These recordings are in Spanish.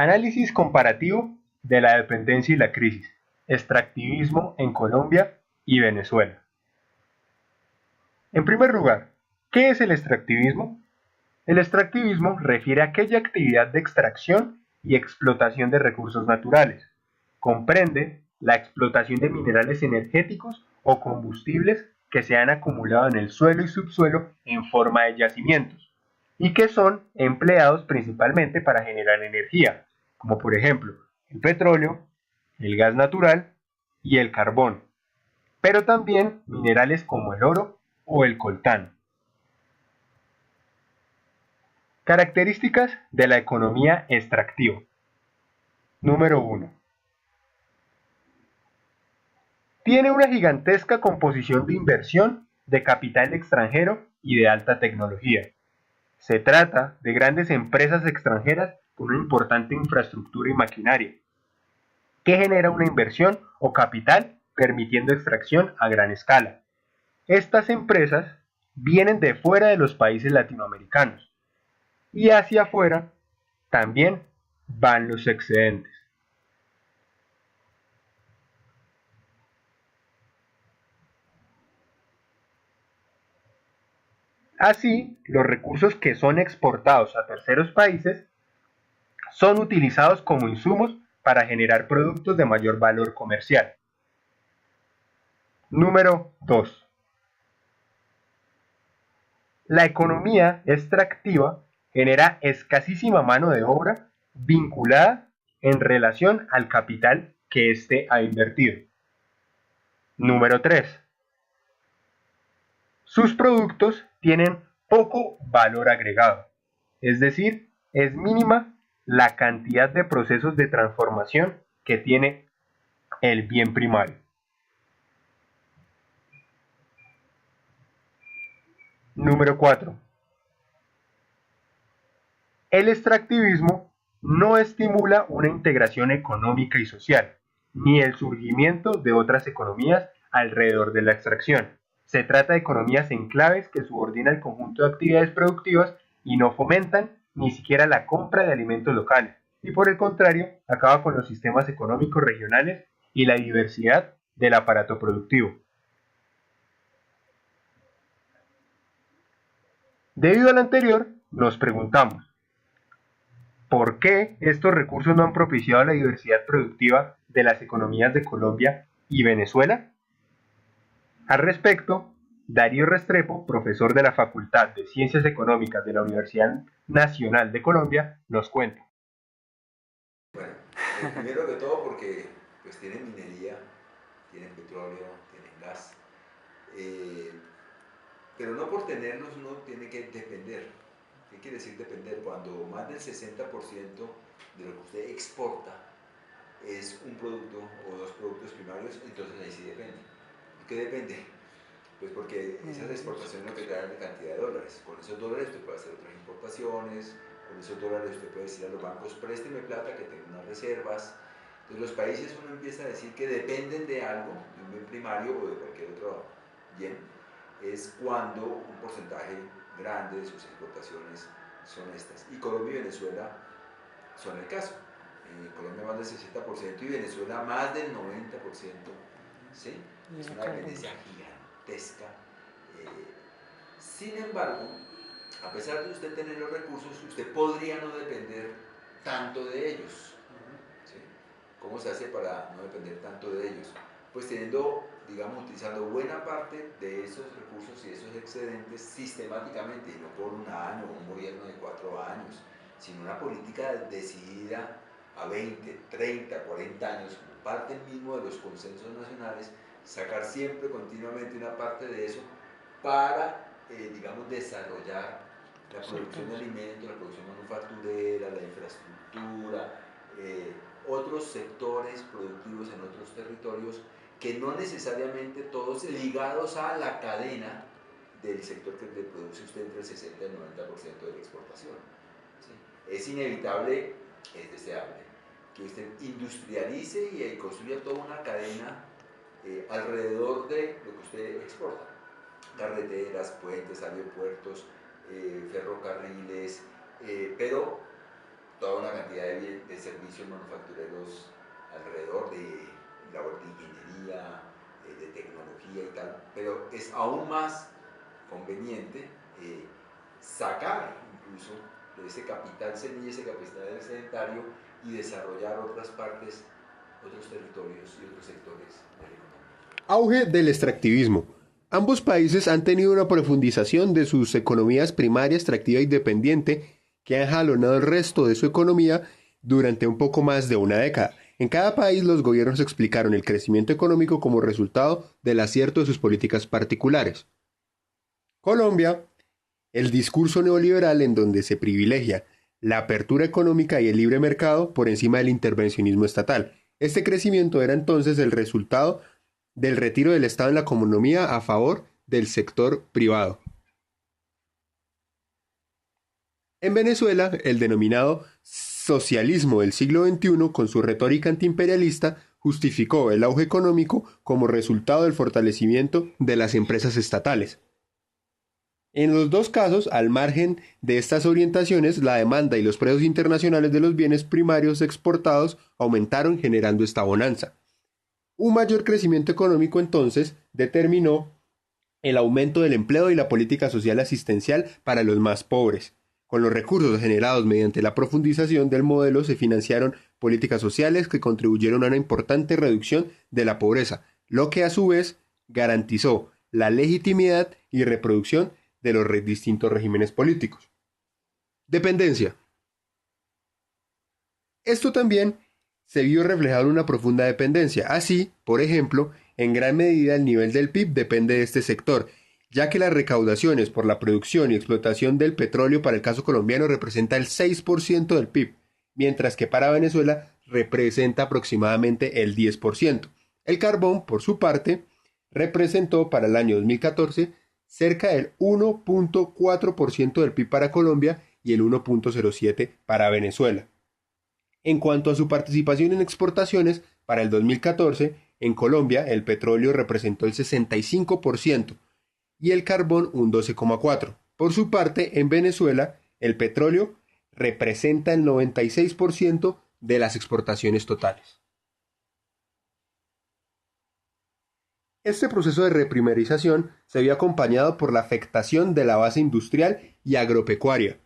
Análisis comparativo de la dependencia y la crisis. Extractivismo en Colombia y Venezuela. En primer lugar, ¿qué es el extractivismo? El extractivismo refiere a aquella actividad de extracción y explotación de recursos naturales. Comprende la explotación de minerales energéticos o combustibles que se han acumulado en el suelo y subsuelo en forma de yacimientos y que son empleados principalmente para generar energía, como por ejemplo el petróleo, el gas natural y el carbón, pero también minerales como el oro o el coltán. Características de la economía extractiva. Número 1. Tiene una gigantesca composición de inversión de capital extranjero y de alta tecnología. Se trata de grandes empresas extranjeras con una importante infraestructura y maquinaria, que genera una inversión o capital permitiendo extracción a gran escala. Estas empresas vienen de fuera de los países latinoamericanos y hacia afuera también van los excedentes. Así, los recursos que son exportados a terceros países son utilizados como insumos para generar productos de mayor valor comercial. Número 2. La economía extractiva genera escasísima mano de obra vinculada en relación al capital que éste ha invertido. Número 3. Sus productos tienen poco valor agregado, es decir, es mínima la cantidad de procesos de transformación que tiene el bien primario. Número 4. El extractivismo no estimula una integración económica y social, ni el surgimiento de otras economías alrededor de la extracción. Se trata de economías enclaves que subordinan el conjunto de actividades productivas y no fomentan ni siquiera la compra de alimentos locales, y por el contrario, acaba con los sistemas económicos regionales y la diversidad del aparato productivo. Debido a lo anterior, nos preguntamos, ¿por qué estos recursos no han propiciado la diversidad productiva de las economías de Colombia y Venezuela? Al respecto, Darío Restrepo, profesor de la Facultad de Ciencias Económicas de la Universidad Nacional de Colombia, nos cuenta. Bueno, primero que todo porque pues tienen minería, tienen petróleo, tienen gas, eh, pero no por tenerlos uno tiene que depender. ¿Qué quiere decir depender? Cuando más del 60% de lo que usted exporta es un producto o dos productos primarios, entonces ahí sí depende. ¿Por qué depende? Pues porque esas exportaciones lo que traen es cantidad de dólares. Con esos dólares usted puede hacer otras importaciones, con esos dólares usted puede decir a los bancos, présteme plata que tengo unas reservas. Entonces los países uno empieza a decir que dependen de algo, de un bien primario o de cualquier otro bien, es cuando un porcentaje grande de sus exportaciones son estas. Y Colombia y Venezuela son el caso. Colombia más del 60% y Venezuela más del 90%. ¿Sí? Es una dependencia gigantesca. Sin embargo, a pesar de usted tener los recursos, usted podría no depender tanto de ellos. ¿Sí? ¿Cómo se hace para no depender tanto de ellos? Pues teniendo, digamos, utilizando buena parte de esos recursos y esos excedentes sistemáticamente, y no por un año o un gobierno de 4 años, sino una política decidida a 20, 30, 40 años, como parte mismo de los consensos nacionales, sacar siempre continuamente una parte de eso para, digamos, desarrollar la producción de alimentos, la producción manufacturera, la infraestructura, otros sectores productivos en otros territorios que no necesariamente todos ligados a la cadena del sector que le produce usted entre el 60 y el 90% de la exportación. ¿Sí? Es inevitable, es deseable, que usted industrialice y construya toda una cadena alrededor de lo que usted exporta. Carreteras, puentes, aeropuertos, ferrocarriles, pero toda una cantidad de servicios manufactureros alrededor de labor de ingeniería, de tecnología y tal, pero es aún más conveniente sacar incluso de ese capital semilla, ese capital excedentario y desarrollar otras partes, otros territorios y otros sectores de la economía. Auge del extractivismo. Ambos países han tenido una profundización de sus economías primaria, extractiva y dependiente que han jalonado el resto de su economía durante un poco más de una década. En cada país los gobiernos explicaron el crecimiento económico como resultado del acierto de sus políticas particulares. Colombia, el discurso neoliberal en donde se privilegia la apertura económica y el libre mercado por encima del intervencionismo estatal. Este crecimiento era entonces el resultado del retiro del Estado en la economía a favor del sector privado. En Venezuela, el denominado socialismo del siglo XXI, con su retórica antiimperialista, justificó el auge económico como resultado del fortalecimiento de las empresas estatales. En los dos casos, al margen de estas orientaciones, la demanda y los precios internacionales de los bienes primarios exportados aumentaron generando esta bonanza. Un mayor crecimiento económico entonces determinó el aumento del empleo y la política social asistencial para los más pobres. Con los recursos generados mediante la profundización del modelo se financiaron políticas sociales que contribuyeron a una importante reducción de la pobreza, lo que a su vez garantizó la legitimidad y reproducción de los distintos regímenes políticos. Dependencia. Esto también se vio reflejado en una profunda dependencia. Así, por ejemplo, en gran medida el nivel del PIB depende de este sector, ya que las recaudaciones por la producción y explotación del petróleo para el caso colombiano representa el 6% del PIB, mientras que para Venezuela representa aproximadamente el 10%. El carbón, por su parte, representó para el año 2014 cerca del 1.4% del PIB para Colombia y el 1.07% para Venezuela. En cuanto a su participación en exportaciones, para el 2014, en Colombia el petróleo representó el 65% y el carbón un 12,4%. Por su parte, en Venezuela, el petróleo representa el 96% de las exportaciones totales. Este proceso de reprimerización se vio acompañado por la afectación de la base industrial y agropecuaria.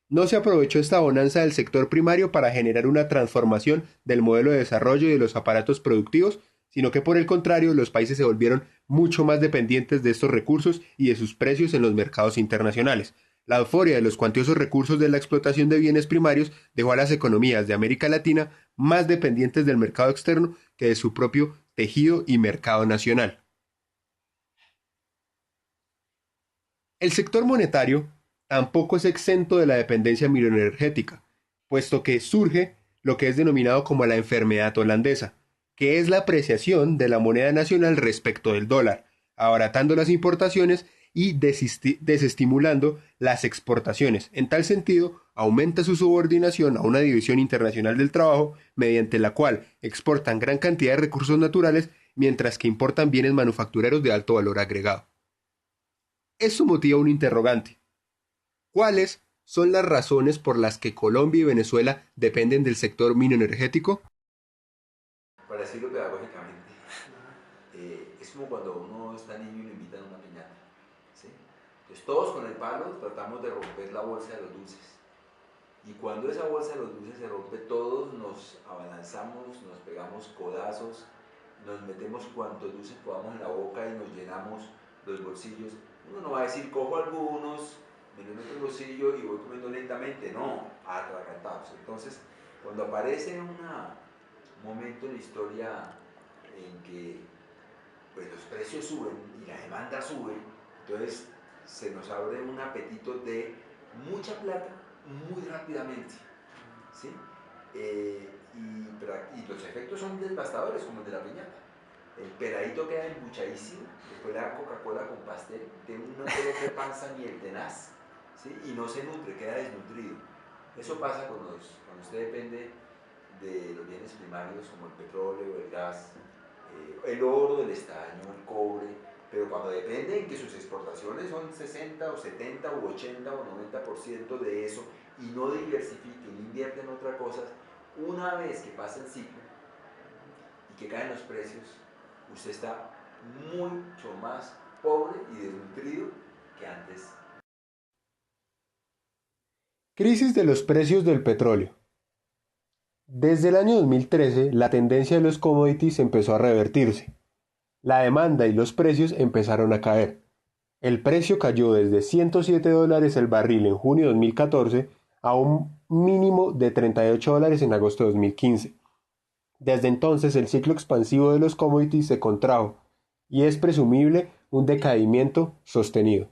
No se aprovechó esta bonanza del sector primario para generar una transformación del modelo de desarrollo y de los aparatos productivos, sino que por el contrario los países se volvieron mucho más dependientes de estos recursos y de sus precios en los mercados internacionales. La euforia de los cuantiosos recursos de la explotación de bienes primarios dejó a las economías de América Latina más dependientes del mercado externo que de su propio tejido y mercado nacional. El sector monetario tampoco es exento de la dependencia mineroenergética, puesto que surge lo que es denominado como la enfermedad holandesa, que es la apreciación de la moneda nacional respecto del dólar, abaratando las importaciones y desestimulando las exportaciones. En tal sentido, aumenta su subordinación a una división internacional del trabajo, mediante la cual exportan gran cantidad de recursos naturales, mientras que importan bienes manufactureros de alto valor agregado. Esto motiva un interrogante. ¿Cuáles son las razones por las que Colombia y Venezuela dependen del sector mineroenergético? Para decirlo pedagógicamente, es como cuando uno está niño y lo invitan a una piñata, ¿sí? Entonces todos con el palo tratamos de romper la bolsa de los dulces. Y cuando esa bolsa de los dulces se rompe, todos nos abalanzamos, nos pegamos codazos, nos metemos cuantos dulces podamos en la boca y nos llenamos los bolsillos. Uno no va a decir, cojo algunos, me los meto en el bolsillo y voy comiendo lentamente. No, atragantados. Entonces, cuando aparece un momento en la historia en que pues, los precios suben y la demanda sube, entonces se nos abre un apetito de mucha plata muy rápidamente, ¿sí? Y los efectos son devastadores, como el de la piñata. El peladito queda embuchadísimo, después le da Coca-Cola con pastel, tiene un dolor de panza miel tenaz, ¿sí? Y no se nutre, queda desnutrido. Eso pasa cuando usted depende de los bienes primarios como el petróleo, el gas, el oro, el estaño, el cobre, pero cuando dependen que sus exportaciones son 60 o 70 o 80 o 90% de eso y no diversifique, no invierte en otras cosas, una vez que pasa el ciclo y que caen los precios, usted está mucho más pobre y desnutrido que antes. Crisis de los precios del petróleo. Desde el año 2013, la tendencia de los commodities empezó a revertirse. La demanda y los precios empezaron a caer. El precio cayó desde $107 el barril en junio de 2014 a un mínimo de $38 en agosto de 2015. Desde entonces el ciclo expansivo de los commodities se contrajo y es presumible un decaimiento sostenido.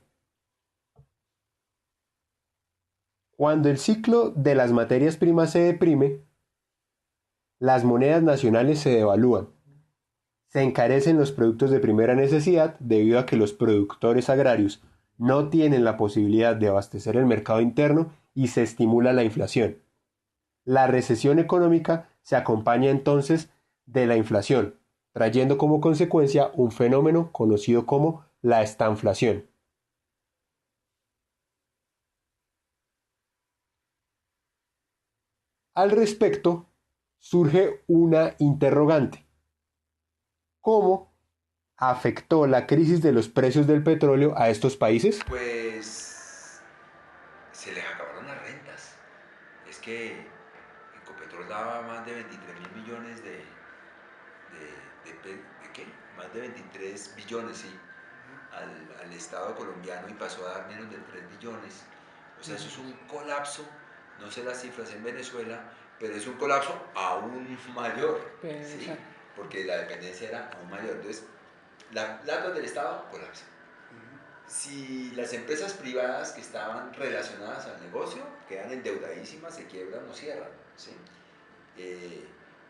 Cuando el ciclo de las materias primas se deprime, las monedas nacionales se devalúan. Se encarecen los productos de primera necesidad debido a que los productores agrarios no tienen la posibilidad de abastecer el mercado interno y se estimula la inflación. La recesión económica se acompaña entonces de la inflación, trayendo como consecuencia un fenómeno conocido como la estanflación. Al respecto, surge una interrogante. ¿Cómo afectó la crisis de los precios del petróleo a estos países? Pues se les acabaron las rentas. Es que Ecopetrol daba más de 23 mil millones ¿de qué? Más de 23 billones, sí, al Estado colombiano y pasó a dar menos de 3 billones. O sea, eso es un colapso, no sé las cifras en Venezuela, pero es un colapso aún mayor, ¿sí? Porque la dependencia era aún mayor. Entonces, la plata del Estado colapsa. Si las empresas privadas que estaban relacionadas al negocio quedan endeudadísimas, se quiebran o cierran, ¿sí? Y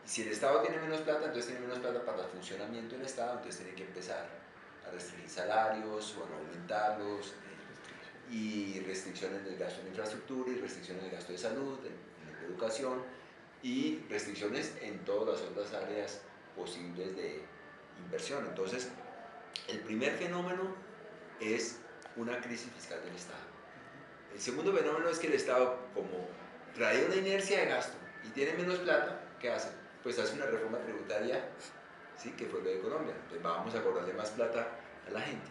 si el Estado tiene menos plata, entonces tiene menos plata para el funcionamiento del Estado, entonces tiene que empezar a restringir salarios o a no aumentarlos, y restricciones del gasto en infraestructura, y restricciones del gasto de salud, en educación, y restricciones en todas las otras áreas posibles de inversión. Entonces, el primer fenómeno es una crisis fiscal del Estado. El segundo fenómeno es que el Estado, como trae una inercia de gasto y tiene menos plata, ¿qué hace? Pues hace una reforma tributaria, ¿sí? Que fue lo de Colombia. Entonces vamos a cobrarle más plata a la gente.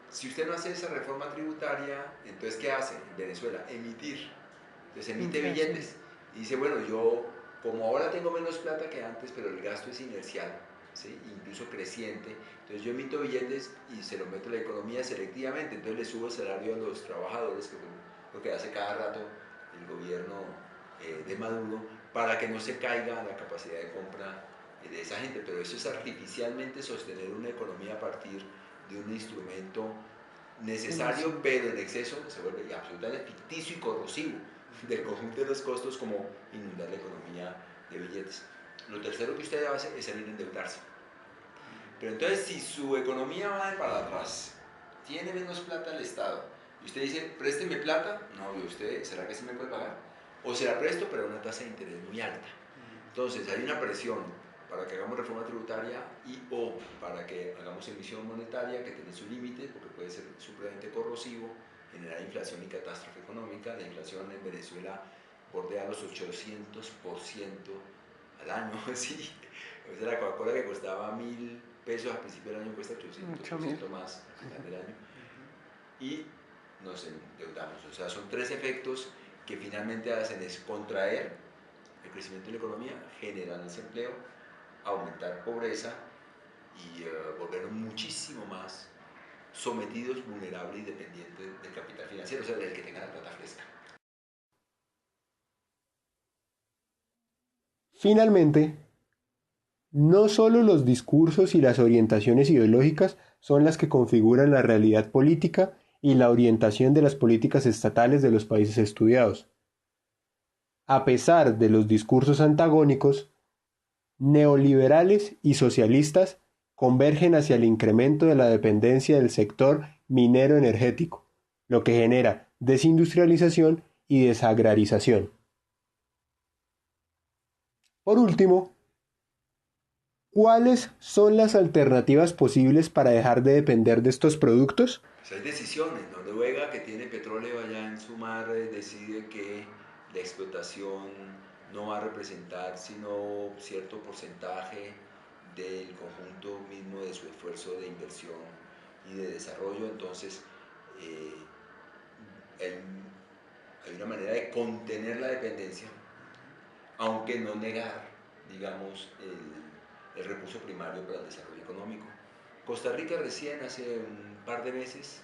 Si usted no hace esa reforma tributaria, entonces ¿qué hace en Venezuela? Emitir. Entonces emite billetes. Y dice, bueno, yo como ahora tengo menos plata que antes, pero el gasto es inercial, ¿sí? Incluso creciente, entonces yo emito billetes y se lo meto a la economía selectivamente, entonces le subo el salario a los trabajadores, que es lo que hace cada rato el gobierno de Maduro, para que no se caiga la capacidad de compra de esa gente. Pero eso es artificialmente sostener una economía a partir de un instrumento necesario, pero en exceso se vuelve absolutamente ficticio y corrosivo del conjunto de los costos, como inundar la economía de billetes. Lo tercero que usted hace es salir a endeudarse. Pero entonces, si su economía va de para atrás, tiene menos plata el Estado, y usted dice, présteme plata, no, ¿y usted, será que sí me puede pagar? O se la presto, pero a una tasa de interés muy alta. Entonces, hay una presión para que hagamos reforma tributaria y o para que hagamos emisión monetaria que tiene su límite, porque puede ser supremamente corrosivo, generar inflación y catástrofe económica. La inflación en Venezuela bordea los 800% al año, sí. O sea, la Coca-Cola que costaba 1.000 pesos al principio del año cuesta 800% más al final del año. Y nos endeudamos. O sea, son tres efectos que finalmente hacen es contraer el crecimiento de la economía, generar desempleo, aumentar pobreza y volvernos muchísimo más sometidos, vulnerables y dependientes del capital financiero, o sea, del que tenga la plata fresca. Finalmente, no solo los discursos y las orientaciones ideológicas son las que configuran la realidad política y la orientación de las políticas estatales de los países estudiados. A pesar de los discursos antagónicos, neoliberales y socialistas convergen hacia el incremento de la dependencia del sector minero energético, lo que genera desindustrialización y desagrarización. Por último, ¿cuáles son las alternativas posibles para dejar de depender de estos productos? Pues hay decisiones. Noruega, que tiene petróleo allá en su mar, decide que la explotación no va a representar sino cierto porcentaje del conjunto mismo de su esfuerzo de inversión y de desarrollo. Entonces, eh, hay, hay una manera de contener la dependencia, aunque no negar, digamos, el recurso primario para el desarrollo económico. Costa Rica recién hace un par de meses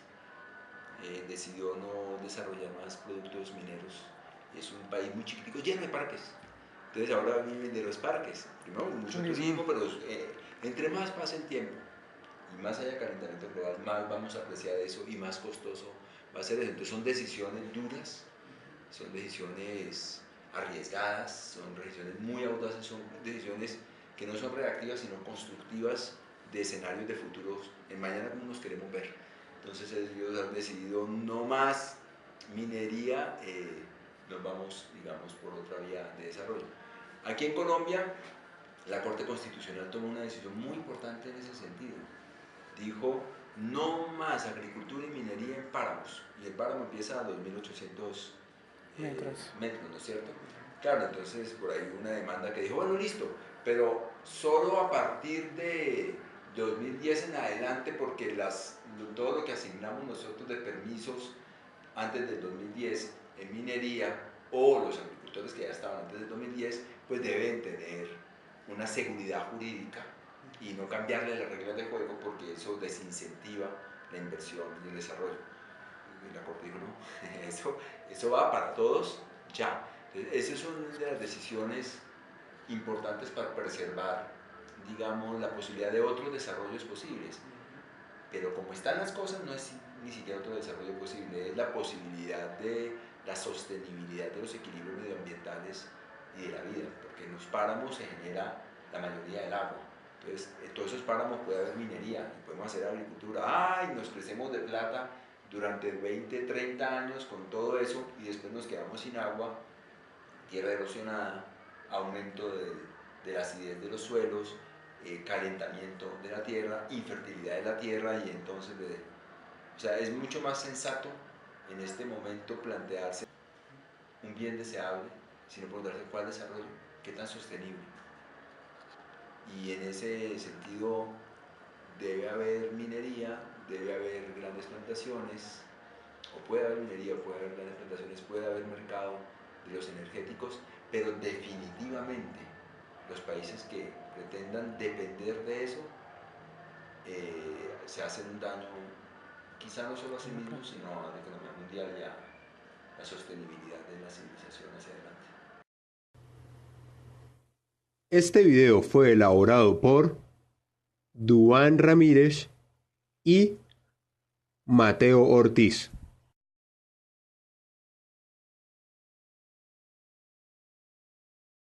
decidió no desarrollar más productos mineros. Es un país muy chiquitico, lleno de parques. Entonces ahora viven de los parques. Primero mucho turismo, pero entre más pasa el tiempo y más haya calentamiento global, más vamos a apreciar eso y más costoso va a ser eso. Entonces son decisiones duras, son decisiones arriesgadas, son decisiones muy audaces, son decisiones que no son reactivas sino constructivas de escenarios de futuros en mañana como nos queremos ver. Entonces ellos han decidido no más minería, nos vamos, digamos, por otra vía de desarrollo. Aquí en Colombia, la Corte Constitucional tomó una decisión muy importante en ese sentido. Dijo, no más agricultura y minería en páramos. Y el páramo empieza a 2.800 metros, ¿no es cierto? Claro, entonces por ahí hubo una demanda que dijo, bueno, listo, pero solo a partir de 2010 en adelante, porque todo lo que asignamos nosotros de permisos antes del 2010 en minería o los agricultores que ya estaban antes del 2010, pues deben tener una seguridad jurídica y no cambiarle las reglas de juego porque eso desincentiva la inversión y el desarrollo. Y la Corte dijo, no, eso va para todos ya. Entonces, esas son de las decisiones importantes para preservar, digamos, la posibilidad de otros desarrollos posibles. Pero como están las cosas, no es ni siquiera otro desarrollo posible, es la posibilidad de la sostenibilidad de los equilibrios medioambientales y de la vida, porque en los páramos se genera la mayoría del agua. Entonces, en todos esos páramos puede haber minería y podemos hacer agricultura. ¡Ay! Nos crecemos de plata durante 20, 30 años con todo eso y después nos quedamos sin agua, tierra erosionada, aumento de la acidez de los suelos, calentamiento de la tierra, infertilidad de la tierra y entonces, o sea, es mucho más sensato en este momento plantearse un bien deseable, sino preguntarse cuál desarrollo, qué tan sostenible. Y en ese sentido debe haber minería, debe haber grandes plantaciones, o puede haber minería, puede haber grandes plantaciones, puede haber mercado de los energéticos, pero definitivamente los países que pretendan depender de eso se hacen un daño, quizá no solo a sí mismos, sino a la economía mundial y a la sostenibilidad de la civilización hacia adelante. Este video fue elaborado por Duván Ramírez y Mateo Ortiz.